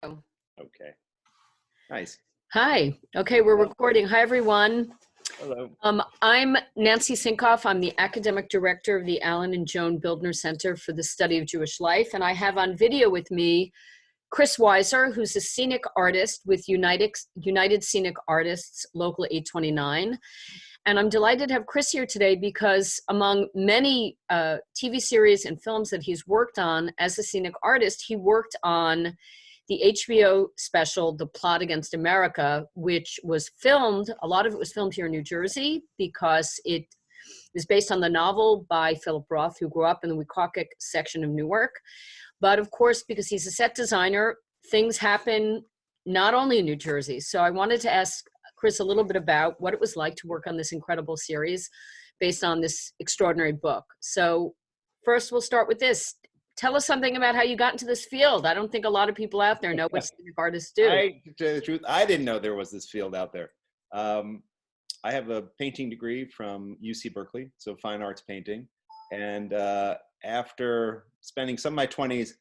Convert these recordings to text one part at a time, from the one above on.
Oh. Okay. Nice. Hi. Okay, we're recording. Hi, everyone. Hello. I'm Nancy Sinkoff. I'm the Academic Director of the Alan and Joan Bildner Center for the Study of Jewish Life. And I have on video with me Chris Weiser, who's a scenic artist with United Scenic Artists, Local 829. And I'm delighted to have Chris here today because among many TV series and films that he's worked on as a scenic artist, he worked on the HBO special, The Plot Against America, which was filmed, a lot of it was filmed here in New Jersey because it is based on the novel by Philip Roth, who grew up in the Weehawken section of Newark. But of course, because he's a set designer, things happen not only in New Jersey. So I wanted to ask Chris a little bit about what it was like to work on this incredible series based on this extraordinary book. So first we'll start with this. Tell us something about how you got into this field. I don't think a lot of people out there know what scenic artists do. To tell you the truth, I didn't know there was this field out there. I have a painting degree from UC Berkeley, so fine arts painting. And after spending some of my 20s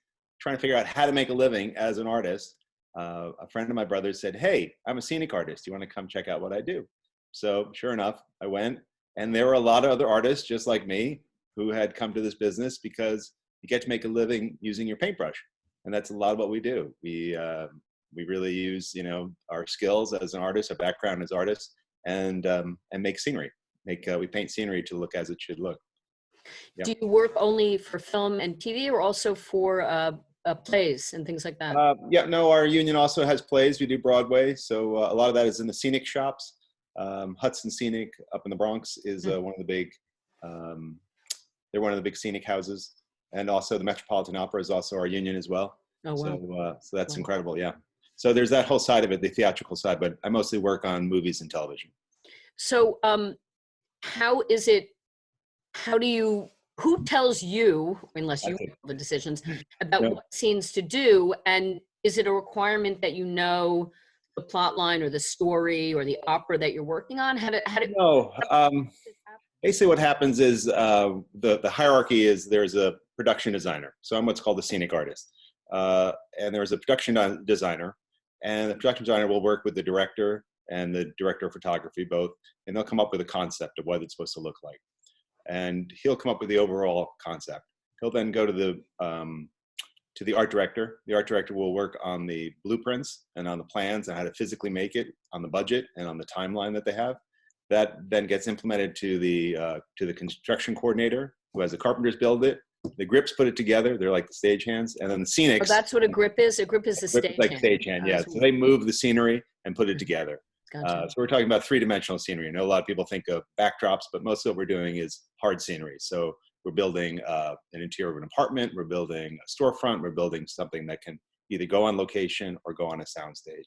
trying to figure out how to make a living as an artist, a friend of my brother's said, "Hey, I'm a scenic artist. You want to come check out what I do?" So sure enough, I went. And there were a lot of other artists just like me who had come to this business because you get to make a living using your paintbrush. And that's a lot of what we do. We really use, our skills as an artist, our background as artists, and make scenery. We paint scenery to look as it should look. Yeah. Do you work only for film and TV or also for plays and things like that? Our union also has plays. We do Broadway. So a lot of that is in the scenic shops. Hudson Scenic up in the Bronx is one of the big, they're one of the big scenic houses. And also the Metropolitan Opera is also our union as well. Oh, wow. So that's incredible, yeah. So there's that whole side of it, the theatrical side, but I mostly work on movies and television. So who tells you, unless you make all the decisions, about what scenes to do? And is it a requirement that you know the plot line or the story or the opera that you're working on? No. Basically what happens is the hierarchy is there's a production designer. So I'm what's called a scenic artist. And there's a production designer. And the production designer will work with the director and the director of photography both. And they'll come up with a concept of what it's supposed to look like. And he'll come up with the overall concept. He'll then go to the art director. The art director will work on the blueprints and on the plans and how to physically make it on the budget and on the timeline that they have. That then gets implemented to the construction coordinator, who has the carpenters build it. The grips put it together. They're like the stagehands, and then the scenics. Oh, that's what a grip is. A grip is a stagehand. Like stagehand, yeah. So they move the scenery and put it together. Gotcha. So we're talking about three-dimensional scenery. I know a lot of people think of backdrops, but most of what we're doing is hard scenery. So we're building an interior of an apartment. We're building a storefront. We're building something that can either go on location or go on a soundstage.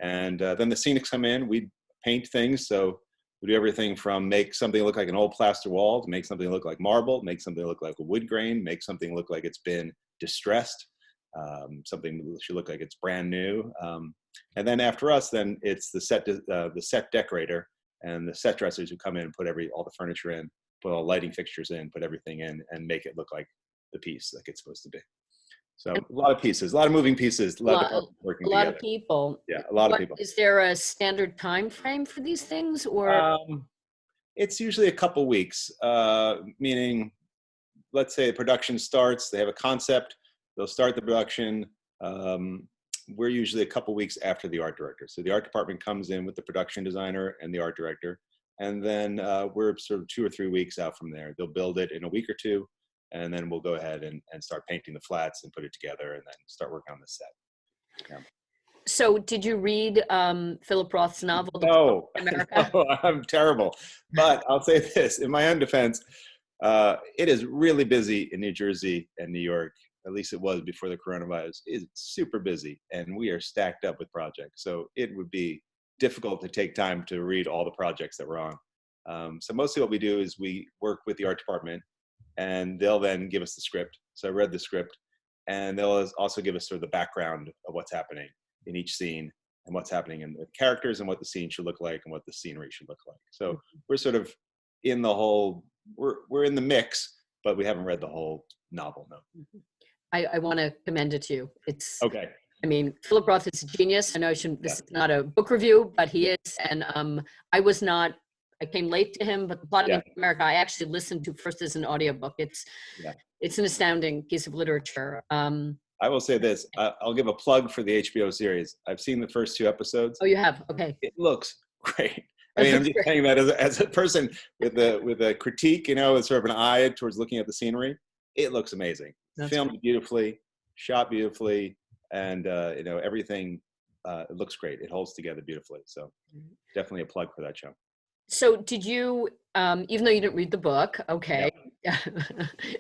And then the scenics come in. We paint things. So we do everything from make something look like an old plaster wall, to make something look like marble, make something look like a wood grain, make something look like it's been distressed, something should look like it's brand new. And then after us, then it's the set decorator and the set dressers who come in and put all the furniture in, put all the lighting fixtures in, put everything in, and make it look like the piece like it's supposed to be. So a lot of pieces, a lot of moving pieces, a lot of departments working together. A lot of people. Yeah, a lot of people. Is there a standard time frame for these things, or? It's usually a couple weeks, meaning, let's say production starts, they have a concept, they'll start the production. We're usually a couple weeks after the art director. So the art department comes in with the production designer and the art director. And then we're sort of 2 or 3 weeks out from there. They'll build it in a week or two. And then we'll go ahead and start painting the flats and put it together and then start working on the set. Yeah. So did you read Philip Roth's novel, The No, America? no, I'm terrible. But I'll say this, in my own defense, it is really busy in New Jersey and New York. At least it was before the coronavirus. It's super busy and we are stacked up with projects. So it would be difficult to take time to read all the projects that we're on. So mostly what we do is we work with the art department and they'll then give us the script. So I read the script and they'll also give us sort of the background of what's happening in each scene and what's happening in the characters and what the scene should look like and what the scenery should look like. So we're sort of in the whole, we're in the mix, but we haven't read the whole novel, no. I want to commend it to you. It's okay. I mean, Philip Roth is a genius. I know this is not a book review, but he is. And I came late to him, but The Plotting Yeah. in America, I actually listened to first as an audiobook. It's an astounding piece of literature. I will say this, I'll give a plug for the HBO series. I've seen the first 2 episodes. Oh, you have? Okay. It looks great. I mean, I'm just saying that as a person with a critique, with sort of an eye towards looking at the scenery, it looks amazing. Filmed beautifully, shot beautifully, and everything it looks great. It holds together beautifully. So definitely a plug for that show. So did you, even though you didn't read the book, okay,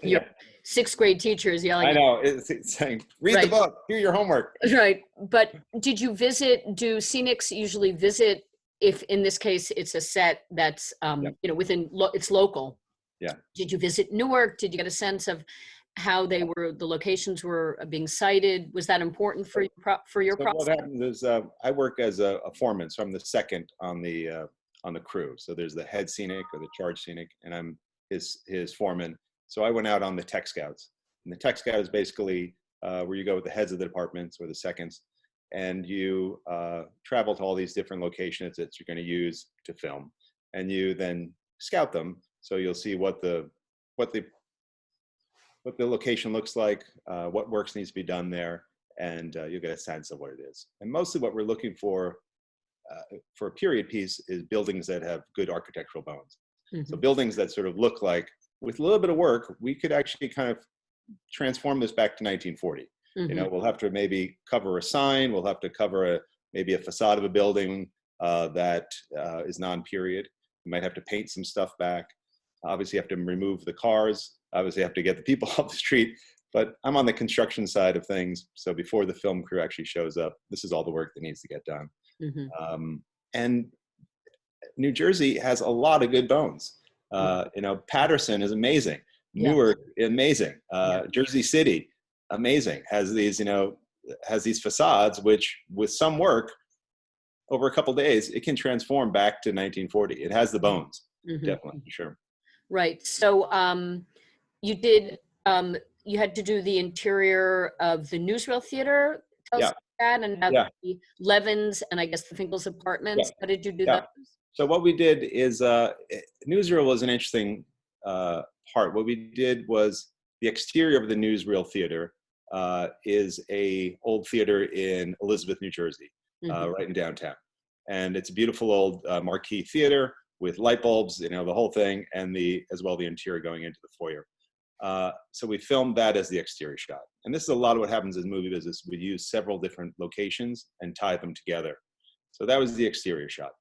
your 6th grade teacher is yelling. I know, it's saying, read the book, do your homework. Right, but did you do Scenics usually visit, if in this case it's a set that's, it's local? Yeah. Did you visit Newark? Did you get a sense of how the locations were being cited? Was that important for your process? What happened is I work as a foreman, so I'm the second on the crew. So there's the head scenic or the charge scenic, and I'm his foreman. So I went out on the tech scouts, and the tech scout is basically where you go with the heads of the departments or the seconds, and you travel to all these different locations that you're going to use to film, and you then scout them. So you'll see what the location looks like, what works needs to be done there, and you'll get a sense of what it is. And mostly what we're looking for a period piece is buildings that have good architectural bones. So buildings that sort of look like, with a little bit of work, we could actually kind of transform this back to 1940. We'll have to maybe cover a sign, we'll have to cover maybe a facade of a building that is non-period. We might have to paint some stuff back. Obviously, you have to remove the cars. Obviously, you have to get the people off the street. But I'm on the construction side of things. So before the film crew actually shows up, this is all the work that needs to get done. And New Jersey has a lot of good bones. Patterson is amazing. Newark, amazing. Jersey City, amazing. Has these facades, which with some work over a couple of days, it can transform back to 1940. It has the bones, definitely, for sure. Right. So you had to do the interior of the Newsreel Theater. Tell us about that, and about the Levins and I guess the Finkel's apartments. How did you do that? So what we did is, Newsreel was an interesting part. What we did was the exterior of the Newsreel Theater is a old theater in Elizabeth, New Jersey, right in downtown. And it's a beautiful old marquee theater with light bulbs, the whole thing, and as well the interior going into the foyer. So we filmed that as the exterior shot. And this is a lot of what happens in movie business. We use several different locations and tie them together. So that was the exterior shot.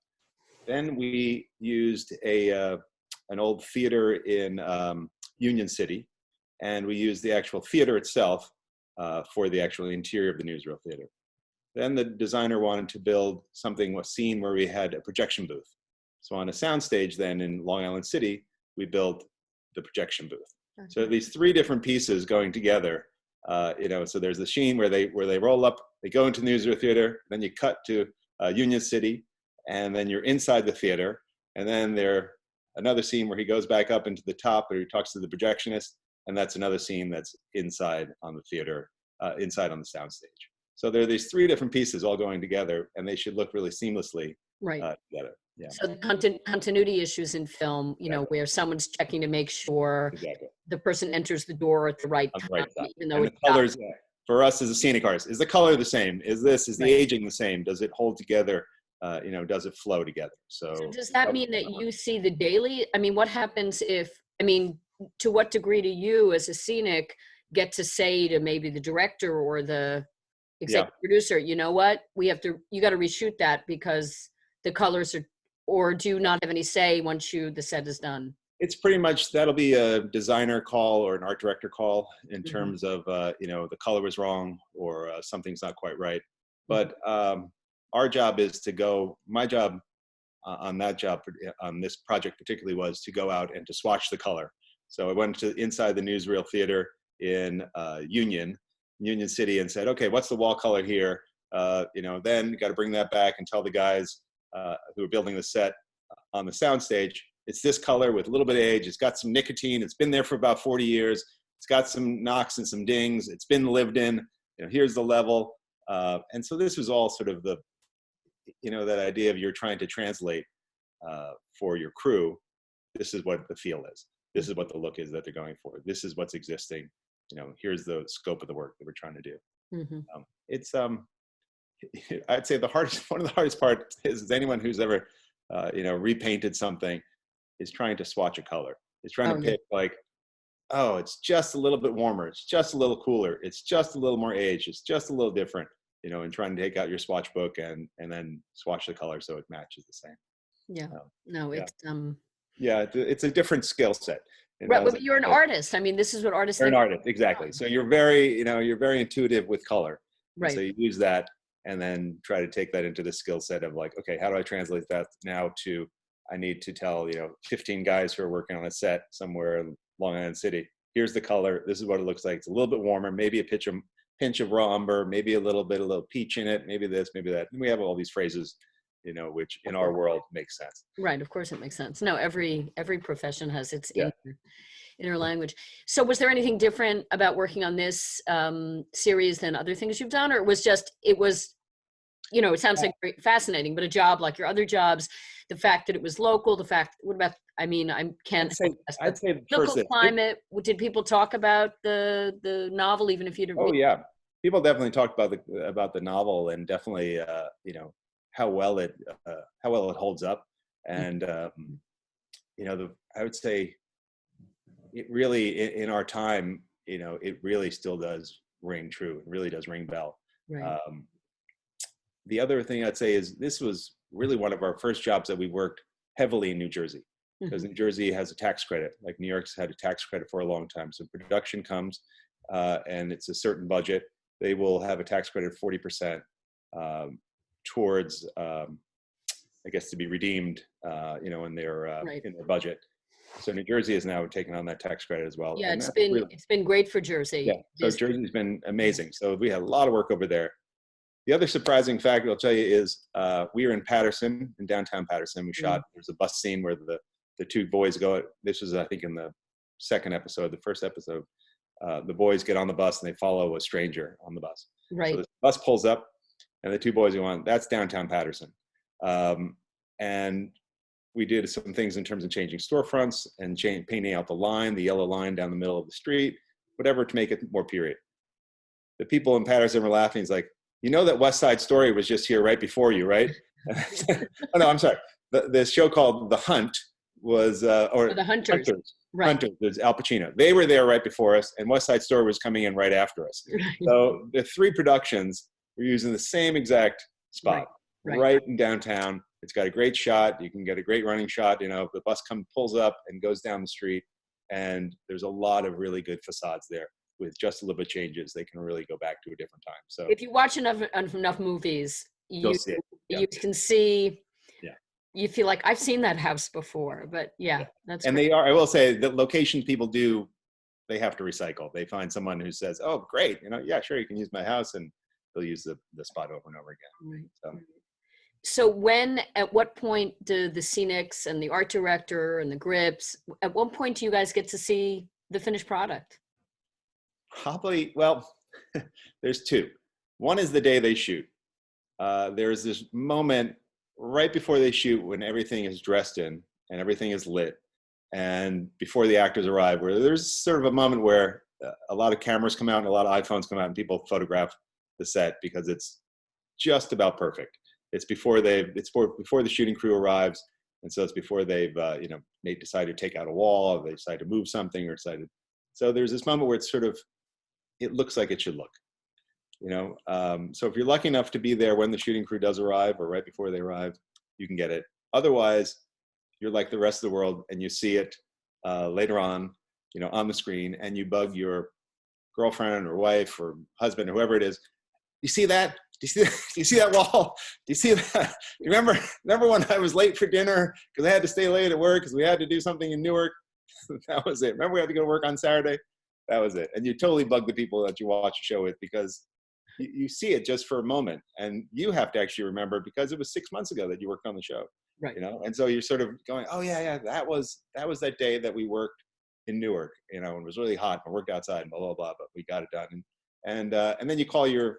Then we used an old theater in Union City, and we used the actual theater itself for the actual interior of the Newsreel Theater. Then the designer wanted to build a scene where we had a projection booth. So on a soundstage then in Long Island City, we built the projection booth. So these 3 different pieces going together, so there's the scene where they roll up, they go into the Newsreel Theater, then you cut to Union City, and then you're inside the theater, and then another scene where he goes back up into the top where he talks to the projectionist, and that's another scene that's inside on the theater, inside on the soundstage. So there are these 3 different pieces all going together, and they should look really seamlessly together. Yeah. So the continuity issues in film, where someone's checking to make sure the person enters the door at the right time, even though the colors. For us as a scenic artist, is the color the same? Is the aging the same? Does it hold together? Does it flow together? So does that mean that you see the daily? I mean, what happens to what degree do you as a scenic get to say to maybe the director or the executive producer, you know what, you got to reshoot that because the colors are, or do you not have any say once the set is done? It's pretty much, that'll be a designer call or an art director call in terms of, the color was wrong or something's not quite right. But our job is my job on this project particularly was to go out and to swatch the color. So I went to inside the Newsreel Theater in Union City and said, okay, what's the wall color here? Then got to bring that back and tell the guys who are building the set on the soundstage, it's this color with a little bit of age. It's got some nicotine. It's been there for about 40 years. It's got some knocks and some dings. It's been lived in. Here's the level. And so this was all sort of the, that idea of you're trying to translate for your crew. This is what the feel is. This is what the look is that they're going for. This is what's existing. Here's the scope of the work that we're trying to do. Mm-hmm. It's I'd say one of the hardest parts is anyone who's ever repainted something is trying to swatch a color. Is trying to pick like, oh, it's just a little bit warmer. It's just a little cooler. It's just a little more aged. It's just a little different. And trying to take out your swatch book and then swatch the color so it matches the same. Yeah. No, it's it's a different skill set. Right, but you're an artist. I mean, this is what artists. You're an artist, exactly. So you're very intuitive with color. Right. So you use that and then try to take that into the skill set of like, okay, how do I translate that now to, I need to tell 15 guys who are working on a set somewhere in Long Island City, here's the color. This is what it looks like. It's a little bit warmer, maybe a pinch of raw umber, maybe a little peach in it, maybe this, maybe that. And we have all these phrases, which in our world makes sense. Right. Of course it makes sense. No, every profession has its inner language. So was there anything different about working on this series than other things you've done? Or it was, it sounds like fascinating, but a job like your other jobs, the fact that it was local, I'd say local climate. Did people talk about the novel, even if you didn't read it? Yeah. People definitely talked about the novel and definitely, how well it holds up. And, I would say it really, in our time, it really still does ring true. It really does ring bell. Right. The other thing I'd say is this was really one of our first jobs that we worked heavily in New Jersey, because New Jersey has a tax credit, like New York's had a tax credit for a long time. So production comes and it's a certain budget. They will have a tax credit of 40% towards, I guess, to be redeemed, in their budget. So New Jersey has now taken on that tax credit as well. Yeah, it's been great for Jersey. Yeah, so Jersey's been amazing. So we had a lot of work over there. The other surprising fact I'll tell you is we were in Paterson, in downtown Paterson. We shot, there's a bus scene where the two boys go. This was, I think, in the second episode. The first episode, the boys get on the bus and they follow a stranger on the bus. Right. So the bus pulls up and the two boys go on. That's downtown Paterson. And we did some things in terms of changing storefronts and painting out the yellow line down the middle of the street, whatever, to make it more period. The people in Paterson were laughing. It's like, that West Side Story was just here right before you, right? Oh, no, I'm sorry. The show called The Hunt was, or The Hunters. Right. Hunters, there's Al Pacino. They were there right before us, and West Side Story was coming in right after us. Right. So the three productions were using the same exact spot, right in downtown. It's got a great shot. You can get a great running shot. The bus pulls up and goes down the street, and there's a lot of really good facades there. With just a little bit of changes, they can really go back to a different time. So if you watch enough movies, you can see. Yeah. You feel like I've seen that house before, but that's. And great. I will say, the location people do, they have to recycle. They find someone who says, "Oh, great, sure, you can use my house," and they'll use the spot over and over again. Right. So at what point do the Scenics and the art director and the grips, at what point do you guys get to see the finished product? Probably, well, there's two. One is the day they shoot. There's this moment right before they shoot when everything is dressed in and everything is lit, and before the actors arrive, where there's sort of a moment where a lot of cameras come out and a lot of iPhones come out and people photograph the set because it's just about perfect. It's before the shooting crew arrives, and so it's before they've they decide to take out a wall, or they decide to move something, or so there's this moment where it's sort of, it looks like it should look, so if you're lucky enough to be there when the shooting crew does arrive or right before they arrive, you can get it. Otherwise, you're like the rest of the world and you see it later on, on the screen, and you bug your girlfriend or wife or husband, or whoever it is. You see that? Do you see that wall? Do you see that? You remember when I was late for dinner because I had to stay late at work because we had to do something in Newark? That was it. Remember we had to go to work on Saturday? That was it. And you totally bug the people that you watch a show with because you see it just for a moment, and you have to actually remember because it was 6 months ago that you worked on the show, right? And so you're sort of going, oh yeah, that was that day that we worked in Newark, and it was really hot and we worked outside and blah blah blah, but we got it done. And then you call your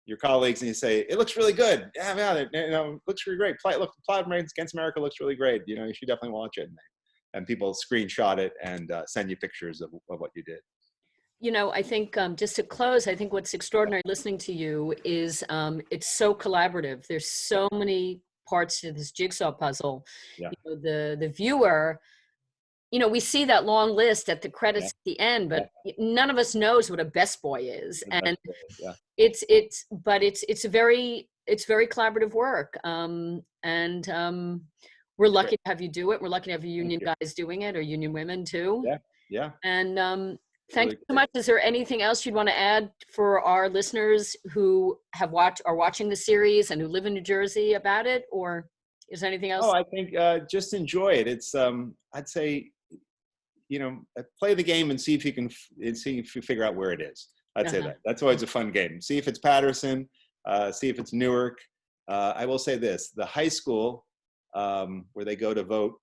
your colleagues and you say, it looks really good. Yeah, man, it looks really great. Applied Marines Against America looks really great. You should definitely watch it. And people screenshot it and send you pictures of what you did. I think just to close, I think what's extraordinary listening to you is it's so collaborative. There's so many parts to this jigsaw puzzle. Yeah. The viewer, we see that long list at the credits at the end, but none of us knows what a best boy is. And it's very collaborative work. We're lucky to have you do it. We're lucky to have union guys doing it, or union women too. Yeah. And thank you so much. Is there anything else you'd want to add for our listeners who are watching the series and who live in New Jersey about it, or is there anything else? Oh, I think just enjoy it. It's I'd say, play the game and see if you figure out where it is. I'd say that. That's always a fun game. See if it's Patterson. See if it's Newark. I will say this: the high school where they go to vote.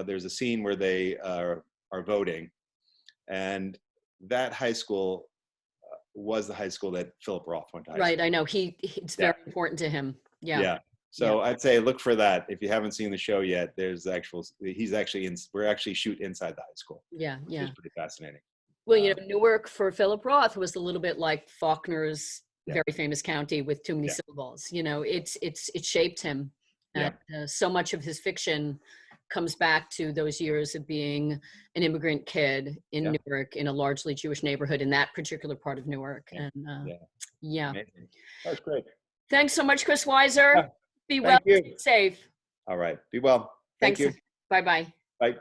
There's a scene where they are voting, and that high school was the high school that Philip Roth went to high school. Right, I know. It's very important to him. Yeah. Yeah. So I'd say look for that. If you haven't seen the show yet, we're actually shoot inside the high school. Yeah. Which is pretty fascinating. Well, Newark for Philip Roth was a little bit like Faulkner's very famous county with too many syllables. It shaped him. And so much of his fiction comes back to those years of being an immigrant kid in Newark, in a largely Jewish neighborhood in that particular part of Newark. And Amazing. That's great. Thanks so much, Chris Weiser. Be well, you. stay safe. All right. Be well. Thanks. Thank you. Bye-bye. Bye.